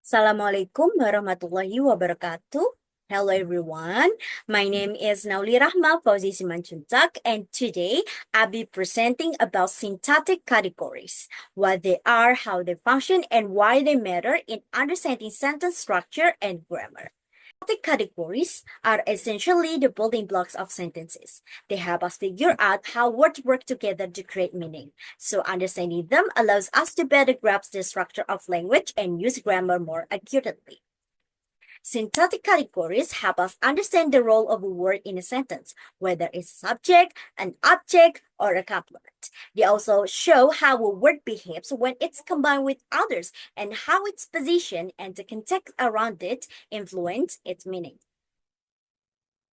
Assalamualaikum warahmatullahi wabarakatuh. Hello everyone, my name is Nauli Rahma Fauzi Simanchuntak, and today I'll be presenting about syntactic categories, what they are, how they function, and why they matter in understanding sentence structure and grammar. Syntactic categories are essentially the building blocks of sentences. They help us figure out how words work together to create meaning. So understanding them allows us to better grasp the structure of language and use grammar more accurately. Syntactic categories help us understand the role of a word in a sentence, whether it's a subject, an object, or a complement. They also show how a word behaves when it's combined with others and how its position and the context around it influence its meaning.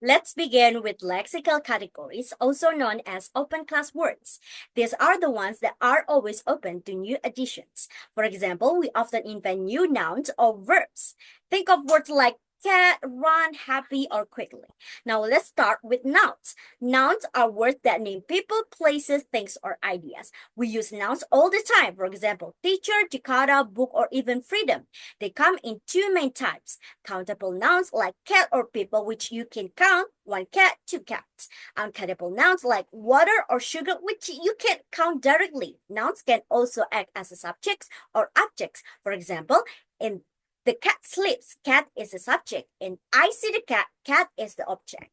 Let's begin with lexical categories, also known as open class words. These are the ones that are always open to new additions. For example, we often invent new nouns or verbs. Think of words like cat, run, happy, or quickly. Now let's start with nouns. Nouns are words that name people, places, things, or ideas. We use nouns all the time. For example, teacher, Jakarta, book, or even freedom. They come in two main types. Countable nouns like cat or people, which you can count, one cat, two cats. Uncountable nouns like water or sugar, which you can't count directly. Nouns can also act as subjects or objects. For example, in the cat sleeps, cat is the subject, and I see the cat, cat is the object.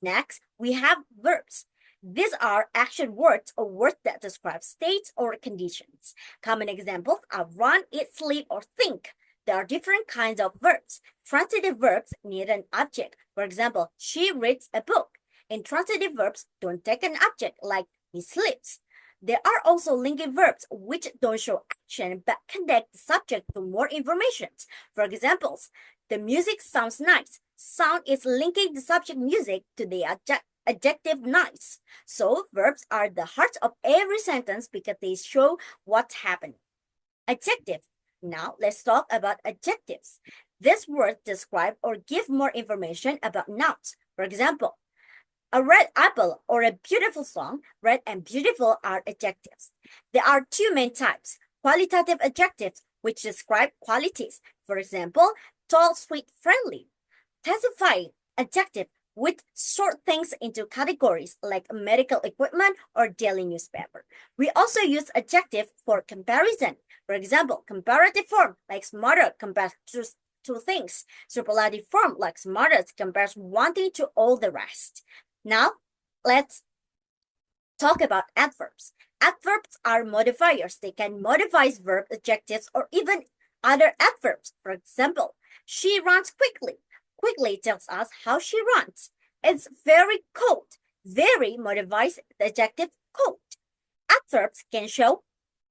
Next, we have verbs. These are action words or words that describe states or conditions. Common examples are run, eat, sleep, or think. There are different kinds of verbs. Transitive verbs need an object. For example, she reads a book. Intransitive verbs don't take an object, like he sleeps. There are also linking verbs which don't show action but connect the subject to more information. For examples, the music sounds nice. Sound is linking the subject music to the adjective nice. So verbs are the heart of every sentence because they show what's happening. Adjective. Now let's talk about adjectives. These words describe or give more information about nouns. For example, a red apple or a beautiful song, red and beautiful are adjectives. There are two main types. Qualitative adjectives, which describe qualities. For example, tall, sweet, friendly. Testifying adjective, which sort things into categories like medical equipment or daily newspaper. We also use adjective for comparison. For example, comparative form like smarter compares to two things. Superlative form like smarter compares one thing to all the rest. Now, let's talk about adverbs. Adverbs are modifiers. They can modify verbs, adjectives, or even other adverbs. For example, she runs quickly. Quickly tells us how she runs. It's very cold. Very modifies the adjective cold. Adverbs can show,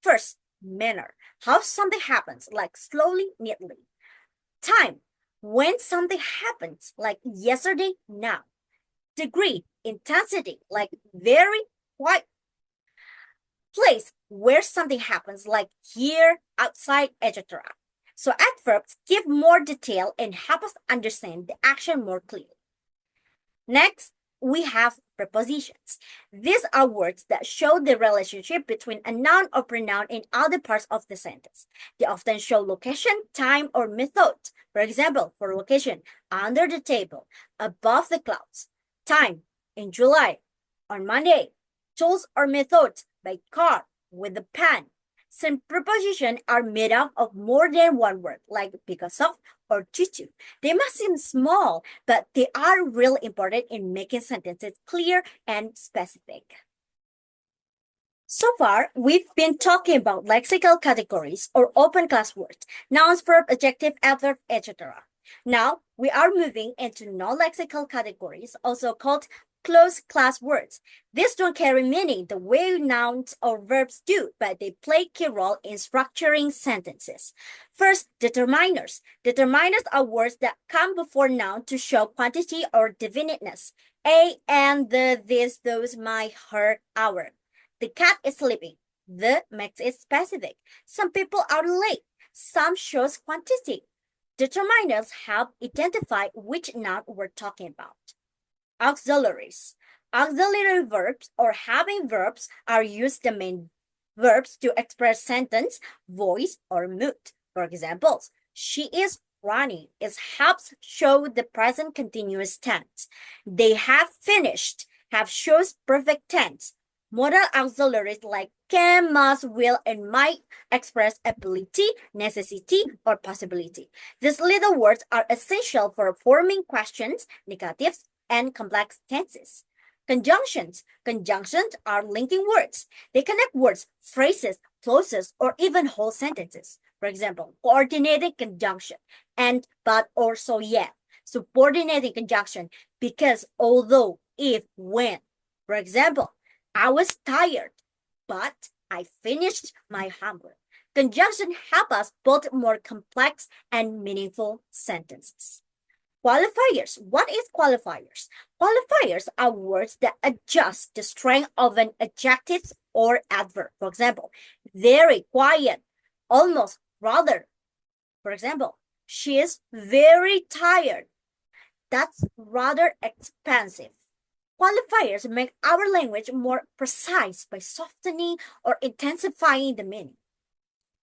first, manner, how something happens, like slowly, neatly. Time, when something happens, like yesterday, now. Degree, intensity, like very, quite. Place, where something happens, like here, outside, etc. So adverbs give more detail and help us understand the action more clearly. Next, we have prepositions. These are words that show the relationship between a noun or pronoun in other parts of the sentence. They often show location, time, or method. For example, for location, under the table, above the clouds. Time, in July, on Monday. Tools or method, by car, with a pen. Some prepositions are made up of more than one word, like because of or due to. They must seem small, but they are really important in making sentences clear and specific. So far, we've been talking about lexical categories or open class words, nouns, verb, adjective, adverb, etc. Now, we are moving into non-lexical categories, also called closed class words. These don't carry meaning the way nouns or verbs do, but they play a key role in structuring sentences. First, determiners. Determiners are words that come before noun to show quantity or definiteness. A, and, the, this, those, my, her, our. The cat is sleeping. The makes it specific. Some people are late. Some shows quantity. Determiners help identify which noun we're talking about. Auxiliaries. Auxiliary verbs or having verbs are used the main verbs to express sentence, voice, or mood. For examples, She is running is helps show the present continuous tense. They have finished have shows perfect tense. Modal auxiliaries like can, must, will, and might express ability, necessity, or possibility. These little words are essential for forming questions, negatives, and complex tenses. Conjunctions. Conjunctions are linking words. They connect words, phrases, clauses, or even whole sentences. For example, coordinated conjunction and, but, or, so, yet. Subordinated conjunction because, although, if, when. For example, I was tired, but I finished my homework. Conjunction help us build more complex and meaningful sentences. Qualifiers. What is qualifiers? Qualifiers are words that adjust the strength of an adjective or adverb. For example, very quiet, almost, rather. For example, she is very tired. That's rather expensive. Qualifiers make our language more precise by softening or intensifying the meaning.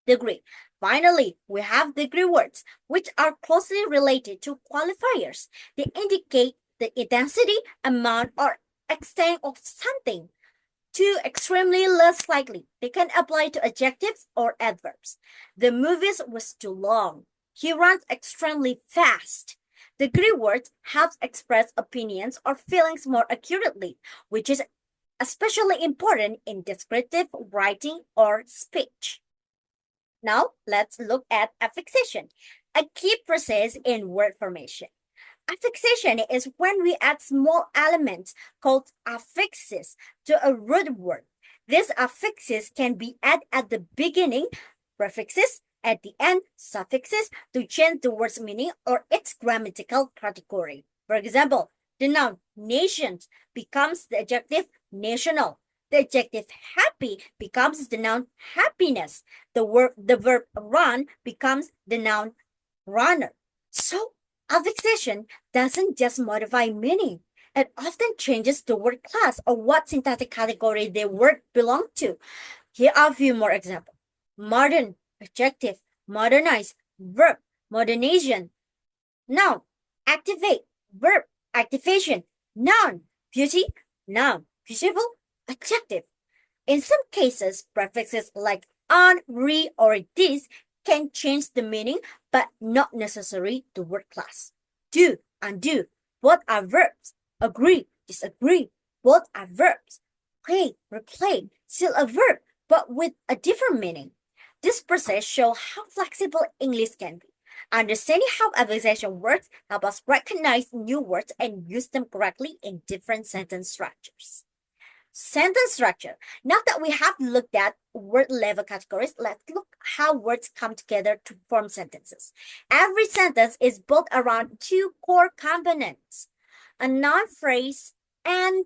Degree. Finally, we have degree words, which are closely related to qualifiers. They indicate the intensity, amount, or extent of something. Too extremely less likely. They can apply to adjectives or adverbs. The movie was too long. He runs extremely fast. Degree words help express opinions or feelings more accurately, which is especially important in descriptive writing or speech. Now, let's look at affixation, a key process in word formation. Affixation is when we add small elements called affixes to a root word. These affixes can be added at the beginning, prefixes, at the end, suffixes, to change the word's meaning or its grammatical category. For example, the noun nation becomes the adjective national. The adjective happy becomes the noun happiness. The verb run becomes the noun runner. So, affixation doesn't just modify meaning. It often changes the word class or what syntactic category the word belongs to. Here are a few more examples. Modern, adjective, modernize, verb, modernization. Noun, activate, verb, activation. Noun, beauty, noun, beautiful, adjective. In some cases, prefixes like on, re, or this can change the meaning, but not necessarily the word class. Do, undo, both are verbs. Agree, disagree, both are verbs. Play, replay, still a verb, but with a different meaning. This process shows how flexible English can be. Understanding how affixation works helps us recognize new words and use them correctly in different sentence structures. Sentence structure. Now that we have looked at word level categories, let's look how words come together to form sentences. Every sentence is built around two core components, a noun phrase and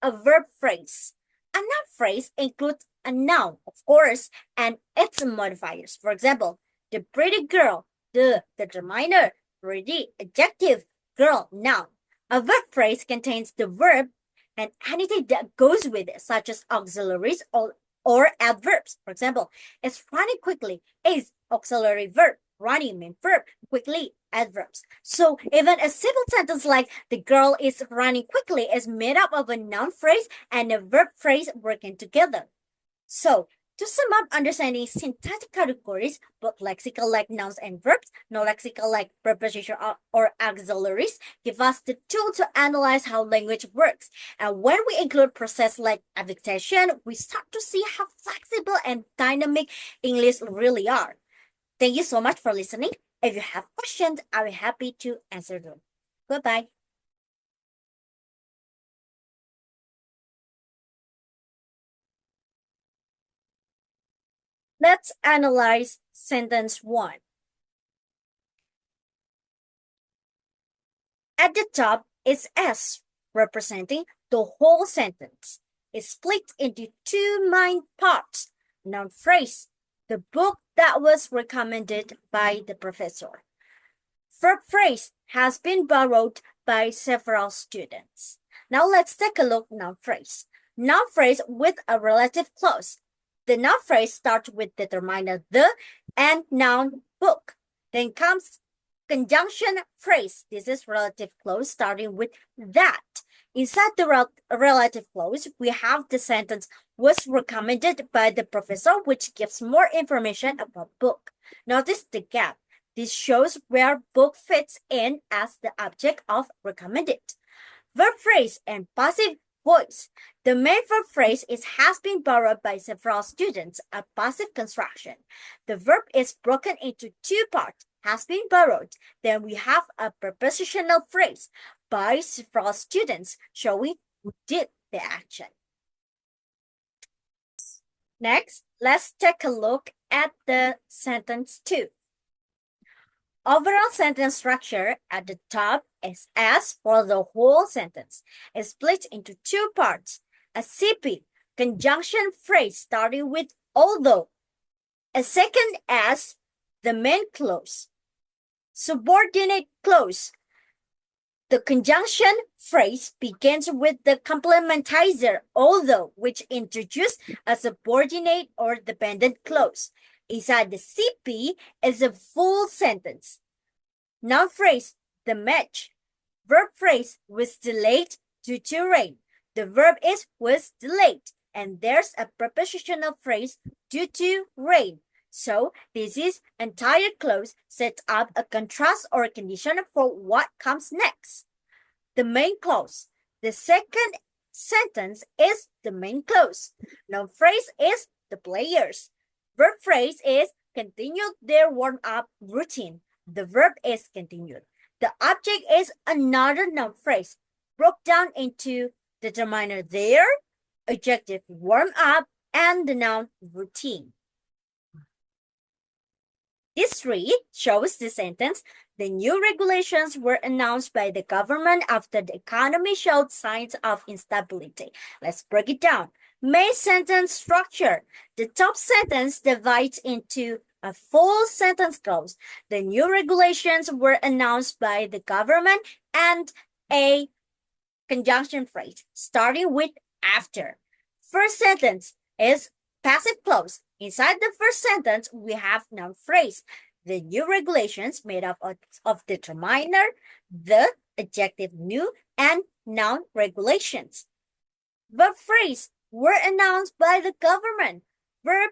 a verb phrase. A noun phrase includes a noun, of course, and its modifiers. For example, the pretty girl, the determiner, pretty, adjective, girl, noun. A verb phrase contains the verb and anything that goes with it, such as auxiliaries or adverbs. For example, it's running quickly is auxiliary verb, running main verb, quickly adverbs. So even a simple sentence like the girl is running quickly is made up of a noun phrase and a verb phrase working together. So to sum up understanding syntactic categories, both lexical like nouns and verbs, non-lexical like preposition or auxiliaries, give us the tool to analyze how language works. And when we include process like affixation, we start to see how flexible and dynamic English really are. Thank you so much for listening. If you have questions, I'll be happy to answer them. Goodbye. Let's analyze sentence 1. At the top is S, representing the whole sentence. It's split into two main parts. Noun phrase, the book that was recommended by the professor. Verb phrase has been borrowed by several students. Now let's take a look at noun phrase. Noun phrase with a relative clause. The noun phrase starts with determiner the and noun book. Then comes conjunction phrase. This is relative clause starting with that. Inside the relative clause, we have the sentence was recommended by the professor, which gives more information about book. Notice the gap. This shows where book fits in as the object of recommended. Verb phrase and passive voice. The main verb phrase has been borrowed by several students, a passive construction. The verb is broken into two parts, has been borrowed. Then we have a prepositional phrase by several students showing who did the action. Next, let's take a look at the sentence 2. Overall sentence structure at the top is as for the whole sentence. It's split into two parts. A CP, conjunction phrase starting with although. A second as, the main clause. Subordinate clause. The conjunction phrase begins with the complementizer although, which introduces a subordinate or dependent clause. Inside the CP is a full sentence. Noun phrase, the match. Verb phrase, was delayed due to rain. The verb is was delayed, and there's a prepositional phrase, due to rain. So this is entire clause sets up a contrast or a condition for what comes next. The main clause. The second sentence is the main clause. Noun phrase is the players. Verb phrase is continued their warm-up routine. The verb is continued. The object is another noun phrase broke down into determiner there, adjective warm up, and the noun routine. This 3 shows the sentence, the new regulations were announced by the government after the economy showed signs of instability. Let's break it down. Main sentence structure. The top sentence divides into a full sentence clause. The new regulations were announced by the government and a conjunction phrase starting with after. First sentence is passive clause. Inside the first sentence, we have noun phrase. The new regulations made up of determiner, the adjective new, and noun regulations. Verb phrase were announced by the government. Verb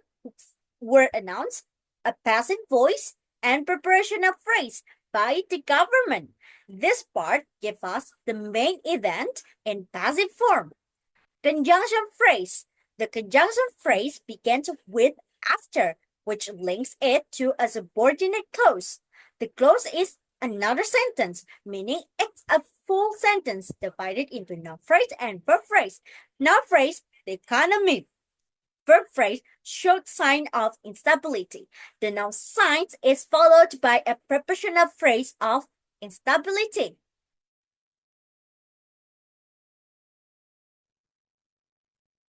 were announced, a passive voice, and preparation of phrase by the government. This part gives us the main event in passive form. Conjunction phrase. The conjunction phrase begins with after, which links it to a subordinate clause. The clause is another sentence, meaning it's a full sentence divided into noun phrase and verb phrase. Noun phrase, the economy. Verb phrase showed sign of instability. The noun signs is followed by a prepositional phrase of instability.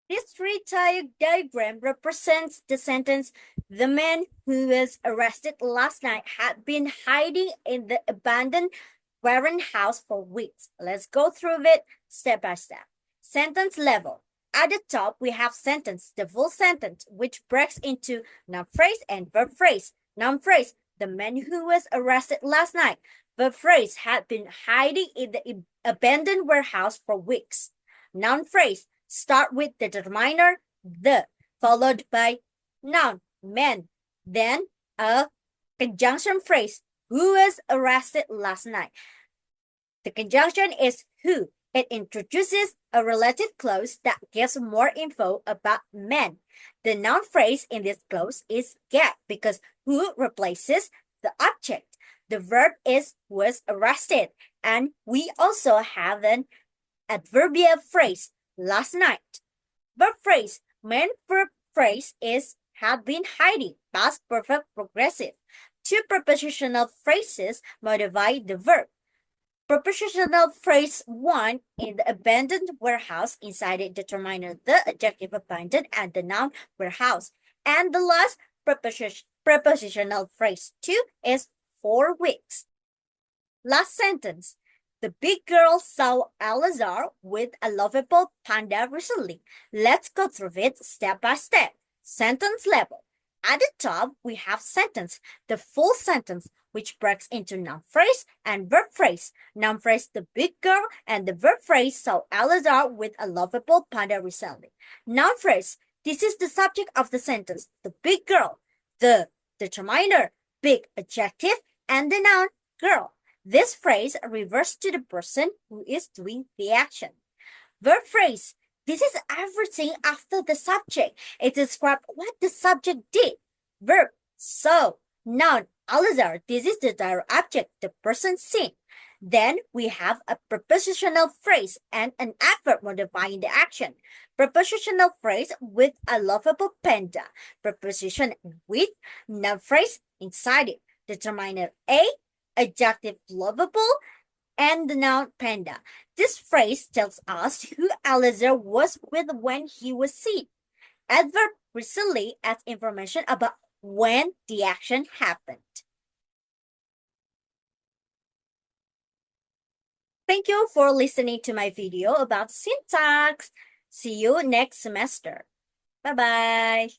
This three-tiered diagram represents the sentence, the man who was arrested last night had been hiding in the abandoned warehouse for weeks. Let's go through it step by step. Sentence level. At the top, we have sentence, the full sentence, which breaks into noun phrase and verb phrase. Noun phrase, the man who was arrested last night. Verb phrase, had been hiding in the abandoned warehouse for weeks. Noun phrase, start with the determiner, the, followed by noun, man. Then a conjunction phrase, who was arrested last night. The conjunction is who. It introduces a relative clause that gives more info about man. The noun phrase in this clause is get because who replaces the object. The verb is was arrested, and we also have an adverbial phrase, last night. Verb phrase, main verb phrase is had been hiding, past perfect progressive. Two prepositional phrases modify the verb. Prepositional phrase 1 in the abandoned warehouse inside it determiner the adjective abandoned and the noun warehouse. And the last prepositional phrase 2 is 4 weeks. Last sentence. The big girl saw Alazar with a lovable panda recently. Let's go through it step by step. Sentence level. At the top, we have sentence, the full sentence, which breaks into noun phrase and verb phrase. Noun phrase, the big girl, and the verb phrase, saw Eleazar with a lovable panda recently. Noun phrase, this is the subject of the sentence, the big girl, the determiner, big adjective, and the noun girl. This phrase refers to the person who is doing the action. Verb phrase, this is everything after the subject. It describes what the subject did. Verb, so. Noun, Eleazar, this is the direct object, the person seen. Then we have a prepositional phrase and an adverb modifying the action. Prepositional phrase with a lovable panda. Preposition with, noun phrase inside it. Determiner A, adjective lovable, and the noun panda. This phrase tells us who Eleazar was with when he was seen. Adverb recently adds information about when the action happened. Thank you for listening to my video about syntax. See you next semester. Bye-bye.